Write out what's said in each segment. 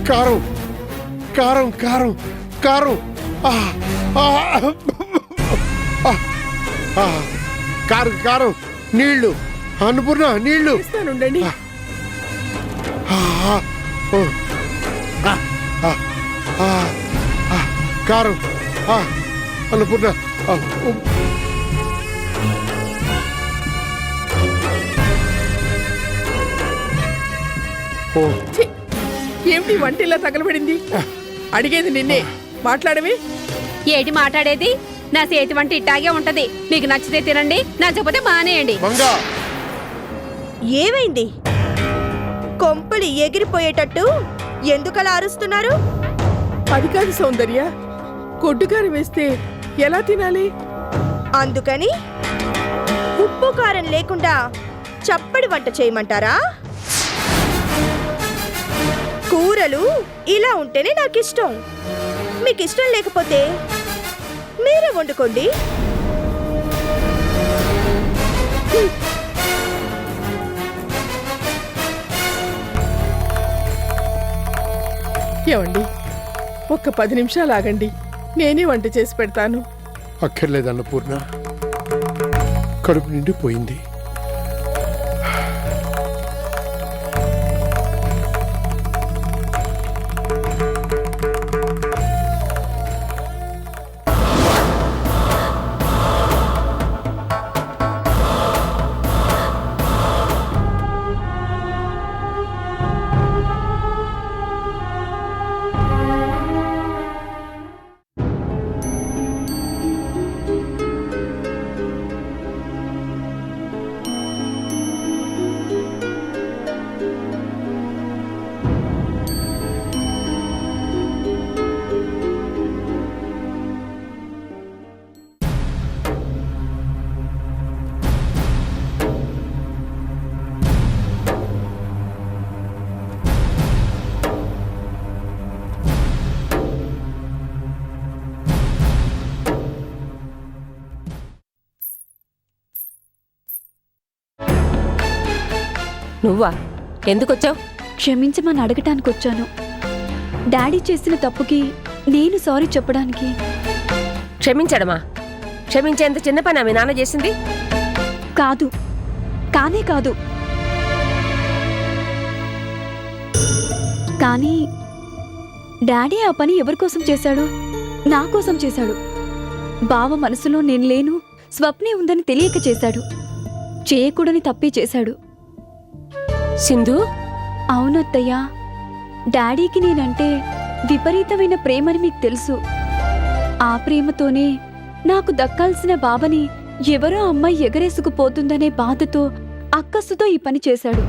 కారం కారం కారం కారం కారం కారం నీళ్లు అన్నపూర్ణ నీళ్లు ఉండండి. కారం అన్నపూర్ణ ఏమిటి వంటిలా తగలబడింది? అడిగేది నిన్నే, మాట్లాడవి. ఏటి మాట్లాడేది? నా చేతి వంట ఇట్టాగే ఉంటది. మీకు నచ్చితే తినండి, నచ్చకపోతే మానేయండి. ఏమైంది? కొంపలు ఎగిరిపోయేటట్టు ఎందుకలా అరుస్తున్నారు? అది కాదు సౌందర్య, కొడ్డుకారం వేస్తే ఎలా తినాలి? అందుకని ఉప్పు కారం లేకుండా చప్పడి వంట చేయమంటారా? కూరలు ఇలా ఉంటేనే నాకిష్టం. మీకిష్టం లేకపోతే మీరే వండుకోండి. ఏమండి, ఒక్క 10 నిమిషాలు ఆగండి, నేనే వంట చేసి పెడతాను. అక్కర్లేదు అన్నపూర్ణ, కడుపు నిండిపోయింది. నువ్వా? ఎందుకొచ్చావు? క్షమించమని అడగటానికి వచ్చాను. డాడీ చేసిన తప్పుకి నేను సారీ చెప్పడానికి. క్షమించడమా? క్షమించేంత చిన్న పని మీ నాన్న చేసింది కాదు. కానే కాదు. కానీ డాడీ ఆ పని ఎవరి కోసం చేశాడు? నా కోసం చేశాడు. బావ మనసులో నేను లేను, స్వప్నే ఉందని తెలియక చేశాడు. చేయకూడని తప్పే చేశాడు. సింధు, అవునత్తయ్యా, డాడీకి నేనంటే విపరీతమైన ప్రేమని మీకు తెలుసు. ఆ ప్రేమతోనే నాకు దక్కాల్సిన బావని ఎవరో అమ్మాయి ఎగరేసుకుపోతుందనే బాధతో అక్కస్సుతో ఈ పని చేశాడు.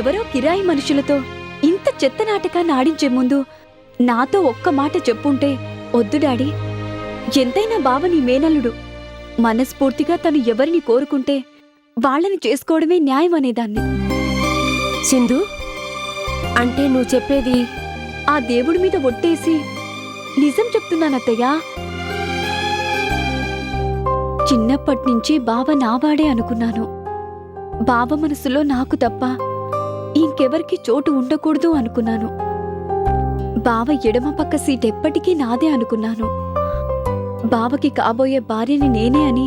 ఎవరో కిరాయి మనుషులతో ఇంత చెత్త నాటకాన్ని ఆడించే ముందు నాతో ఒక్క మాట చెప్పుంటే, వద్దు డాడీ, ఎంతైనా బావ నీ మేనల్లుడు, మనస్ఫూర్తిగా తను ఎవరిని కోరుకుంటే వాళ్ళని చేసుకోవడమే న్యాయం అనేదాన్ని. సింధు, అంటే నువ్వు చెప్పేది? ఆ దేవుడి మీద ఒట్టేసి నిజం చెప్తున్నానత్తయ్యా. చిన్నప్పటినుంచి బావ నావాడే అనుకున్నాను. బావ మనసులో నాకు తప్ప ఇంకెవరికి చోటు ఉండకూడదు అనుకున్నాను. బావ ఎడమ పక్క సీట్ ఎప్పటికీ నాదే అనుకున్నాను. బావకి కాబోయే భార్యని నేనే అని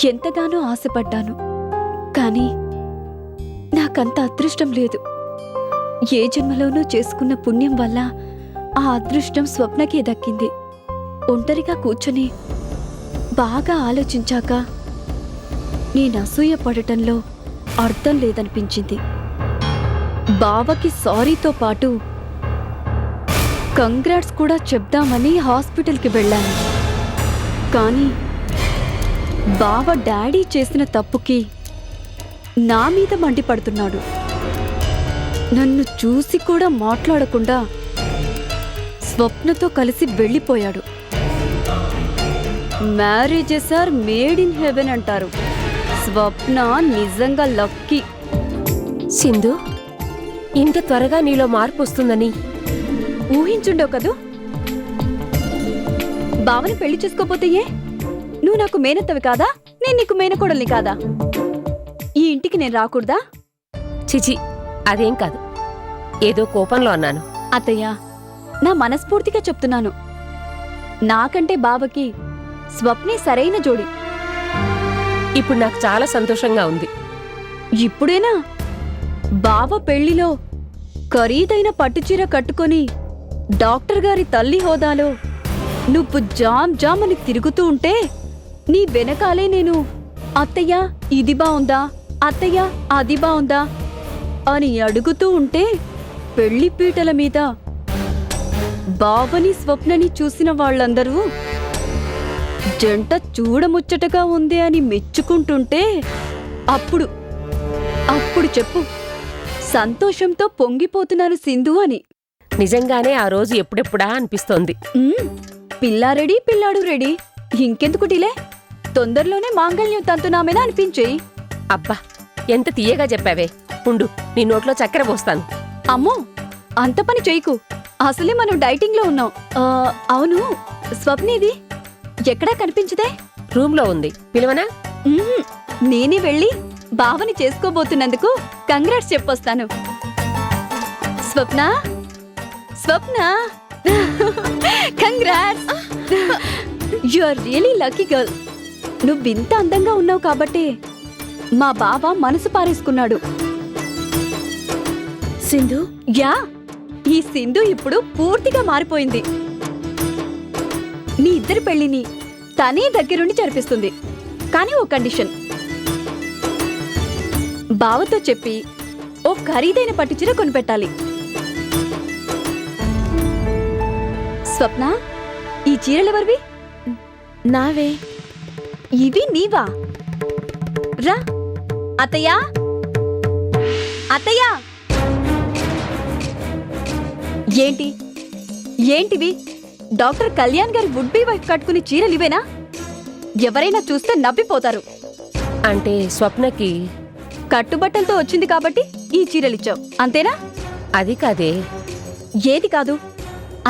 ఎంతగానో ఆశపడ్డాను. కానీ నాకంత అదృష్టం లేదు. ఏ జన్మలోనూ చేసుకున్న పుణ్యం వల్ల ఆ అదృష్టం స్వప్నకే దక్కింది. ఒంటరిగా కూర్చొని బాగా ఆలోచించాక నేను అసూయ పడటంలో అర్థం లేదనిపించింది. బావకి సారీతో పాటు కంగ్రాట్స్ కూడా చెప్దామని హాస్పిటల్కి వెళ్ళాను. కానీ బావ డాడీ చేసిన తప్పుకి నా మీద మండిపడుతున్నాడు. నన్ను చూసి కూడా మాట్లాడకుండా స్వప్నతో కలిసి వెళ్ళిపోయాడు. Marriages are made in heaven అంటారు. స్వప్న నిజంగా లక్కీ. సింధు, ఇంత త్వరగా నీలో మార్పు వస్తుందని ఊహించుండవు కదూ. బావని పెళ్లి చేసుకోపోతే ఏ? నువ్వు నాకు మేనత్తవి కాదా, నేను నీకు మేనకోడల్ని కాదా? ఈ ఇంటికి నేను రాకూడదా? చిచి, అదేం కాదు, ఏదో కోపంలో అన్నాను. అత్తయ్య, నా మనస్ఫూర్తిగా చెప్తున్నాను. నాకంటే బావకి స్వప్నే సరైన జోడి. ఇప్పుడు నాకు చాలా సంతోషంగా ఉంది. ఇప్పుడేనా? బావ పెళ్లిలో ఖరీదైన పట్టుచీర కట్టుకొని డాక్టర్ గారి తల్లి హోదాలో నువ్వు జామ్ జామ్ అని తిరుగుతూ ఉంటే నీ వెనకాలే నేను అత్తయ్య ఇది బావుందా, అత్తయ్య అది బావుందా అని అడుగుతూ ఉంటే పెళ్లి పీటల మీద బావని స్వప్నని చూసిన వాళ్ళందరూ జంట చూడముచ్చటగా ఉంది అని మెచ్చుకుంటుంటే అప్పుడు చెప్పు, సంతోషంతో పొంగిపోతున్నాను సింధు అని. నిజంగానే ఆ రోజు ఎప్పుడెప్పుడా అనిపిస్తోంది. పిల్లా రెడీ, పిల్లాడు రెడీ, ఇంకెందుకు డిలే? తొందరలోనే మాంగళ్యం తంతునామేనా అనిపించేయి. అబ్బా, ఎంత తీయగా చెప్పావే. ఉండు, నీ నోట్లో చక్కెర పోస్తాను. అమ్మో, అంత పని చేయకు, అసలే మనం డైటింగ్ లో ఉన్నాం. అవును, స్వప్నిది ఎక్కడా కనిపించదే? రూమ్లో ఉంది, పిలవనా? నేనే వెళ్ళి బావని చేసుకోబోతున్నందుకు కంగ్రాట్స్ చెప్పొస్తాను. Swapna, Swapna, congrats, you are really lucky girl. నువ్వింత అందంగా ఉన్నావు కాబట్టి మా బావ మనసు పారేసుకున్నాడు. సింధు, యా, ఈ సింధు ఇప్పుడు పూర్తిగా మారిపోయింది. నీ ఇద్దరి పెళ్లిని తనే దగ్గరుండి జరిపిస్తుంది. కానీ ఓ కండిషన్, బావతో చెప్పి ఓ ఖరీదైన పట్టుచీర కొనిపెట్టాలి. స్వప్న, ఈ చీరలెవరివి? నావే. ఇవి నీవా? రా అత్తయ్యా, అత్తయ్యా. ఏంటివి? డాక్టర్ కళ్యాణ్ గారి వుడ్ బి వైఫ్ కట్టుకుని చీరలివేనా? ఎవరైనా చూస్తే నవ్విపోతారు. అంటే స్వప్నకి కట్టుబట్టలతో వచ్చింది కాబట్టి ఈ చీరలిచ్చావు, అంతేనా? అది కాదే. ఏది కాదు?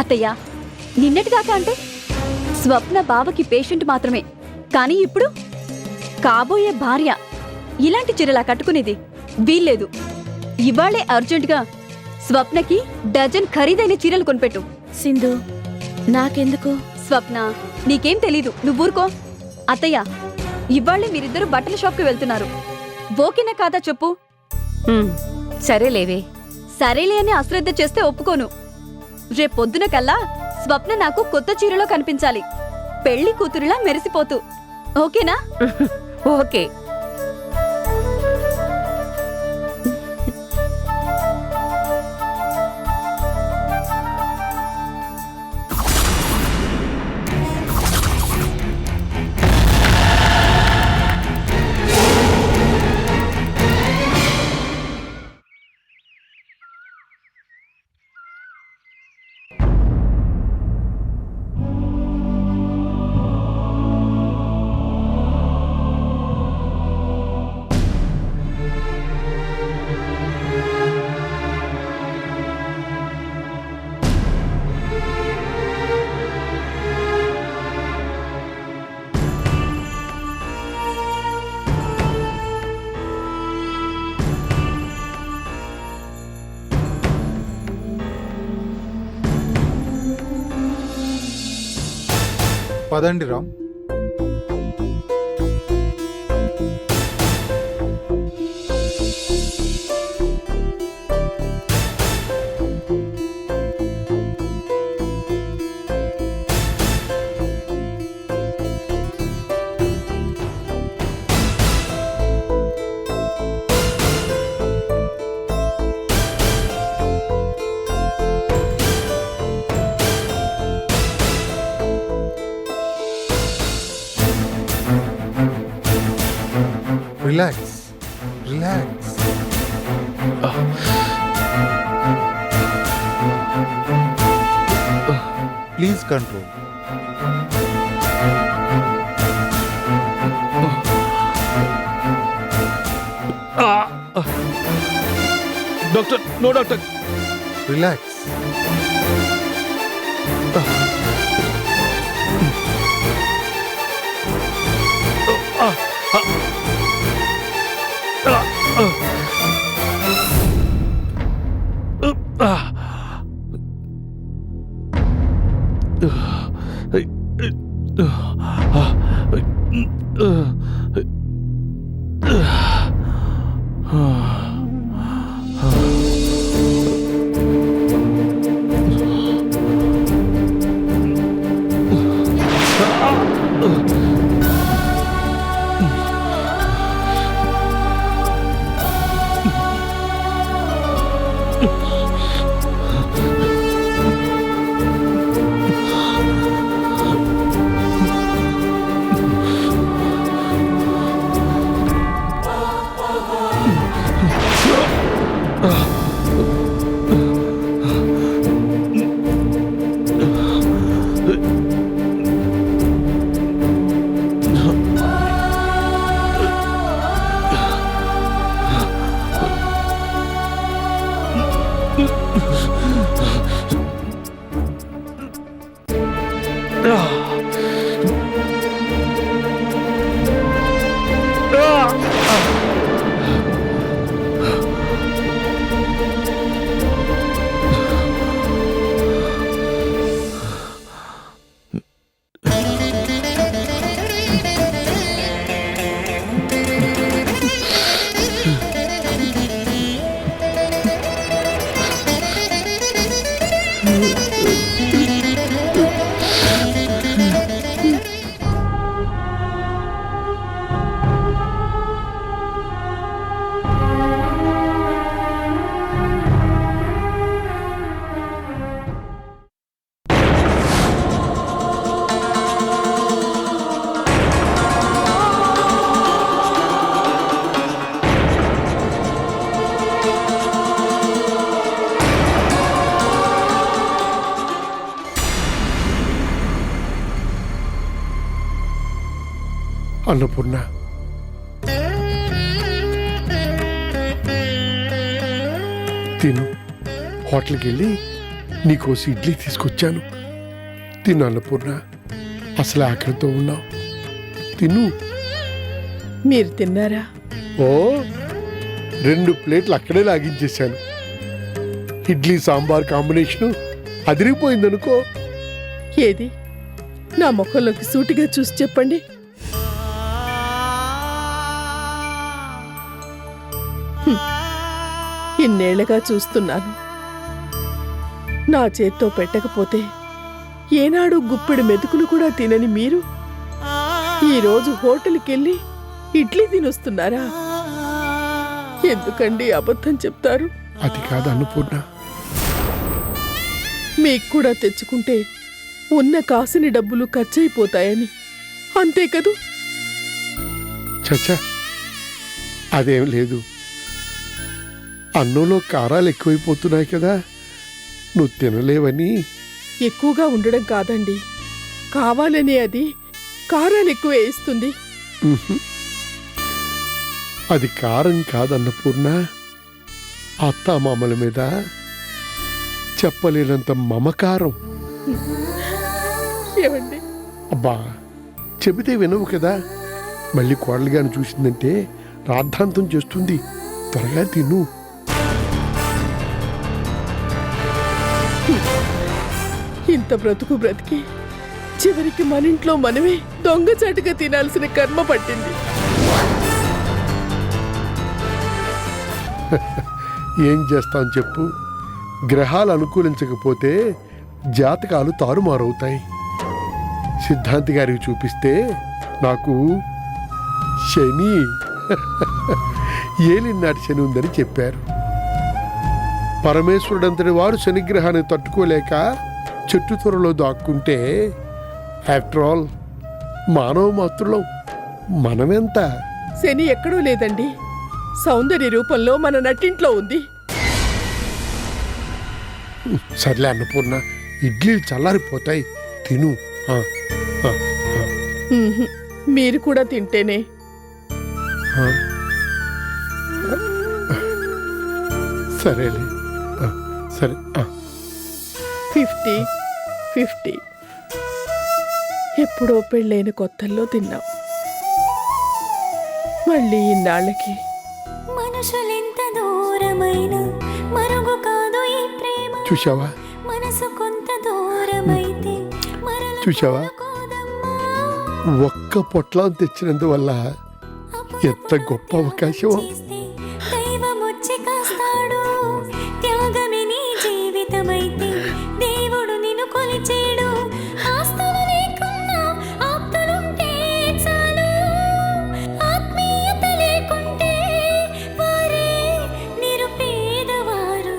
అత్తయ్య, నిన్నటిదాకా అంటే స్వప్న బావకి పేషెంట్ మాత్రమే, కానీ ఇప్పుడు కాబోయే భార్య. ఇలాంటి చీరలా కట్టుకునేది వీల్లేదు. ఇవాళే అర్జెంటుగా స్వప్నకి డజన్ ఖరీదైన చీరలు కొనిపెట్టు. సింధు, నాకెందుకు? స్వప్న, నీకేం తెలీదు, నువ్వూరుకో. అత్తయ్య, ఇవాళ్లే మీరిద్దరూ బట్టల షాప్కి వెళ్తున్నారు, ఓకేనా కాదా చెప్పు? సరేలేవే. సరేలే అని అశ్రద్ధ చేస్తే ఒప్పుకోను. రేపొద్దున కల్లా స్వప్న నాకు కొత్త చీరలో కనిపించాలి, పెళ్లి కూతురులా మెరిసిపోతూ. ఓకేనా? ఓకే. పదండి Ram. Relax, relax. Please control. Doctor, no doctor. Relax. Annapurna, తిను. హోటల్కి వెళ్ళి నీకోసం ఇడ్లీ తీసుకొచ్చాను. తిను అన్నపూర్ణ, అసలు ఆకలితో ఉన్నావు. తిను. మీరు తిన్నారా? ఓ 2 ప్లేట్లు అక్కడే లాగించేశాను. ఇడ్లీ సాంబార్ కాంబినేషను అదిరిపోయిందనుకో. ఏది నా ముఖంలోకి సూటిగా చూసి చెప్పండి. ఇన్నేళ్లుగా చూస్తున్నాను. నా చేత్తో పెట్టకపోతే ఏనాడు గుప్పెడు మెతుకులు కూడా తినని మీరు ఈరోజు హోటల్కి వెళ్ళి ఇడ్లీ తినొస్తున్నారా? ఎందుకండి అబద్ధం చెప్తారు? అది కాదు అన్నపూర్ణ. మీకు కూడా తెచ్చుకుంటే ఉన్న కాసిని డబ్బులు ఖర్చయిపోతాయని. అంతే కదూ? చచ్చా, అదేం లేదు. అన్నంలో కారాలు ఎక్కువైపోతున్నాయి కదా, నువ్వు తినలేవని. ఎక్కువగా ఉండడం కాదండి, కావాలని అది కారాలు ఎక్కువ వేయిస్తుంది. ఉహుం. అది కారం కాదన్నపూర్ణ, అత్తామామల మీద చెప్పలేనంత మమకారం. ఏమండి? అబ్బా, చెబితే వినవు కదా. మళ్ళీ కోడలుగాని చూసిందంటే రాద్ధాంతం చేస్తుంది. త్వరగా తిను. ఇంత బ్రతుకు బ్రతికి చివరికి మన ఇంట్లో మనమే దొంగచాటుగా తినాల్సిన కర్మ పట్టింది. ఏం చేస్తాం చెప్పు. గ్రహాలు అనుకూలించకపోతే జాతకాలు తారుమారవుతాయి. సిద్ధాంతి గారికి చూపిస్తే నాకు శని ఏలినాటి శని ఉందని చెప్పారు. పరమేశ్వరుడంతటి వారు శనిగ్రహాన్ని తట్టుకోలేక చెట్టు త్వరలో దాక్కుంటే, ఆఫ్టర్ ఆల్ మానవ మాతృలం మనమెంత. శని ఎక్కడో లేదండి, సౌందర్య రూపంలో మన నట్టింట్లో ఉంది. సర్లే అన్నపూర్ణ, ఇడ్లీలు చల్లారిపోతాయి. తిను. మీరు కూడా తింటేనే. సరేలే, సరే. 50-50 ఎప్పుడో పెళ్ళైన కొత్తల్లో తిన్నాం. మళ్ళీ ఇన్నాళ్ళకి మనుషులెంత దూరమైన మరుగు కాదు ఈ ప్రేమ. చూశావా? మనసు కొంత దూరమైతే చూశావా? ఒక్క పొట్లం తెచ్చినందువల్ల ఎంత గొప్ప అవకాశం. దైవమొచ్చి కాస్తాడు. త్యాగమే నీ జీవితమైతే దేవుడు నిన్ను కొలిచేడు. ఆస్తులు లేకున్నా ఆప్తులుంటే చాలు. ఆత్మీయత లేకుంటే వారే నిరుపేదవారు.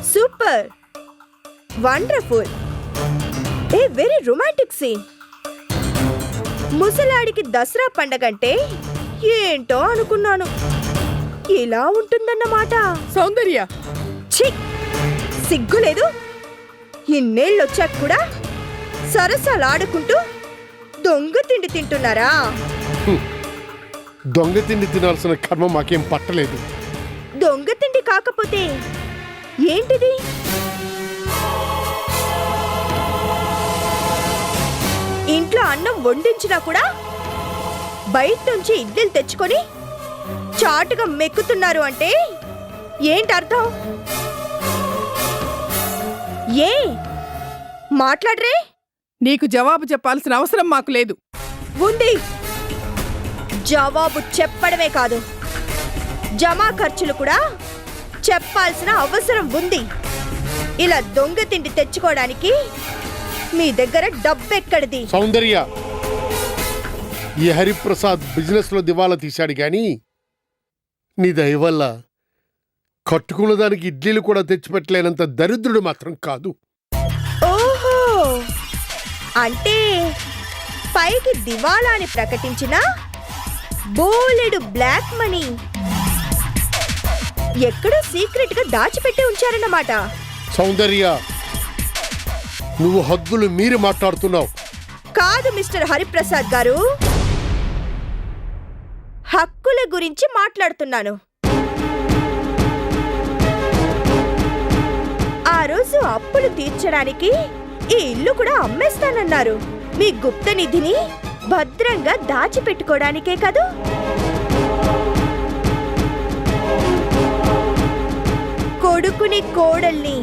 Super, wonderful, a very romantic scene. ముసలాడికి దసరా పండగంటే ఏంటో అనుకున్నాను, ఇలా ఉంటుందన్నమాట. సౌందర్య, ఛీ, సిగ్గులేదు. ఇన్నేళ్ళొచ్చాక కూడా సరసాలాడుకుంటూ దొంగ తిండి తింటున్నారా? దొంగ తిండి తినాల్సిన కర్మ మాకేం పట్టలేదు. దొంగ తిండి కాకపోతే ఏంటిది? ఇంట్లో అన్నం వండించినా కూడా బయట నుంచి ఇడ్లీలు తెచ్చుకొని చాటుగా మెక్కుతున్నారు అంటే ఏంటి అర్థం? ఏ మాట్లాడరే? నీకు జవాబు చెప్పాల్సిన అవసరం మాకు లేదు. ఉంది. జవాబు చెప్పడమే కాదు, జమా ఖర్చులు కూడా చెప్పాల్సిన అవసరం ఉంది. ఇలా దొంగ తిండి తెచ్చుకోవడానికి మీ దగ్గర డబ్బెక్కడిది? సౌందర్య, ఈ హరిప్రసాద్ బిజినెస్ లో దివాలా తీశాడు గాని నీ దయ వల్ల కట్టుకున్న దానికి ఇడ్లీలు కూడా తెచ్చిపెట్టలేనంత దరిద్రుడు మాత్రం కాదు. ఓహో, అంటే పైకి దివాలాని ప్రకటించిన బోలెడు బ్లాక్ మనీ ఎక్కడో సీక్రెట్ గా దాచిపెట్టి ఉంచారన్నమాట. సౌందర్య, నువ్వు హద్దులు మీరి మాట్లాడుతున్నావు. కాదు మిస్టర్ హరిప్రసాద్ గారు, హక్కుల గురించి మాట్లాడుతున్నాను. ఆ రోజు అప్పులు తీర్చడానికి ఈ ఇల్లు కూడా అమ్మేస్తానన్నారు. మీ గుప్త నిధిని భద్రంగా దాచిపెట్టుకోవడానికే కదూ? కొడుకుని కోడల్ని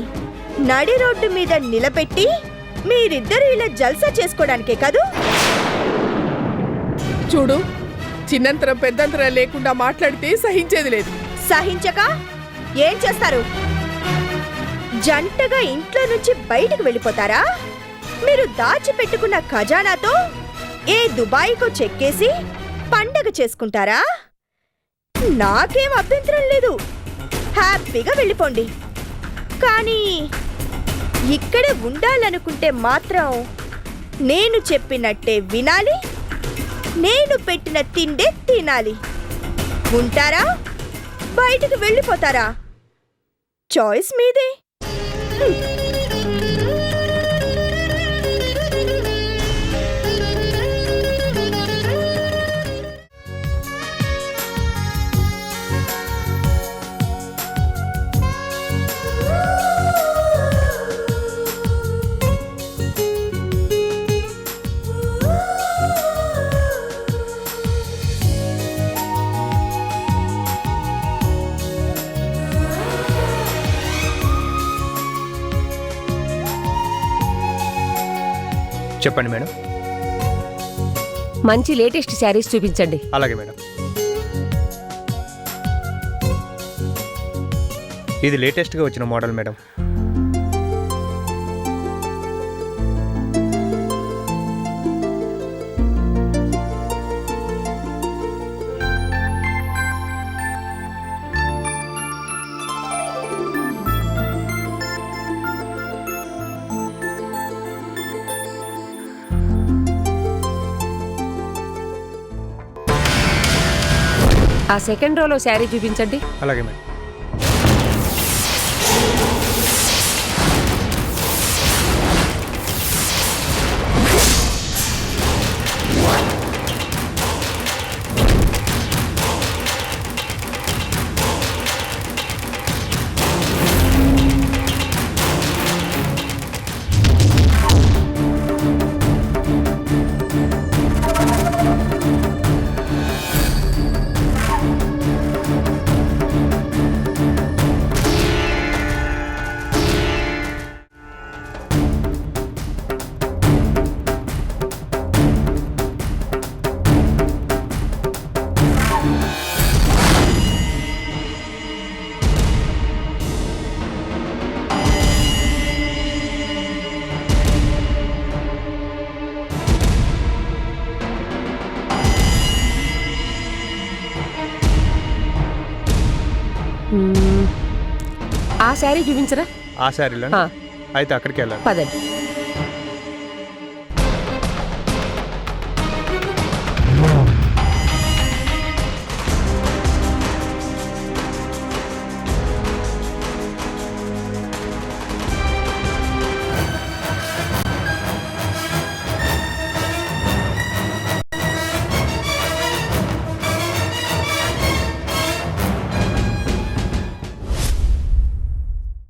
నడి రోడ్డు మీద నిలబెట్టి మీరిద్దరూ ఇలా జల్సా చేసుకోవడానికే కదూ? చూడు, చిన్నంతరం పెద్దంతరం లేకుండా మాట్లాడితే సహించేది లేదు. సహించక ఏం చేస్తారు? జంటగా ఇంట్లో నుంచి బయటకు వెళ్ళిపోతారా? మీరు దాచిపెట్టుకున్న ఖజానాతో ఏ దుబాయ్కో చెక్కేసి పండగ చేసుకుంటారా? నాకేం అభ్యంతరం లేదు, హ్యాపీగా వెళ్ళిపోండి. కానీ ఇక్కడే ఉండాలనుకుంటే మాత్రం నేను చెప్పినట్టే వినాలి, నేను పెట్టిన తిండే తినాలి. ఉంటారా, బయటకు వెళ్ళిపోతారా? చాయిస్ మీదే. చెప్పండి మేడం. మంచి లేటెస్ట్ శారీస్ చూపించండి. అలాగే మేడం. ఇది లేటెస్ట్గా వచ్చిన మోడల్ మేడం. ఆ సెకండ్ రోలో శారీ చూపించండి. అలాగే మేడం. ఆ శారీ చూపించరా ఆ శారీలో ఆ, అయితే అక్కడికి వెళ్ళాలి. పదండి.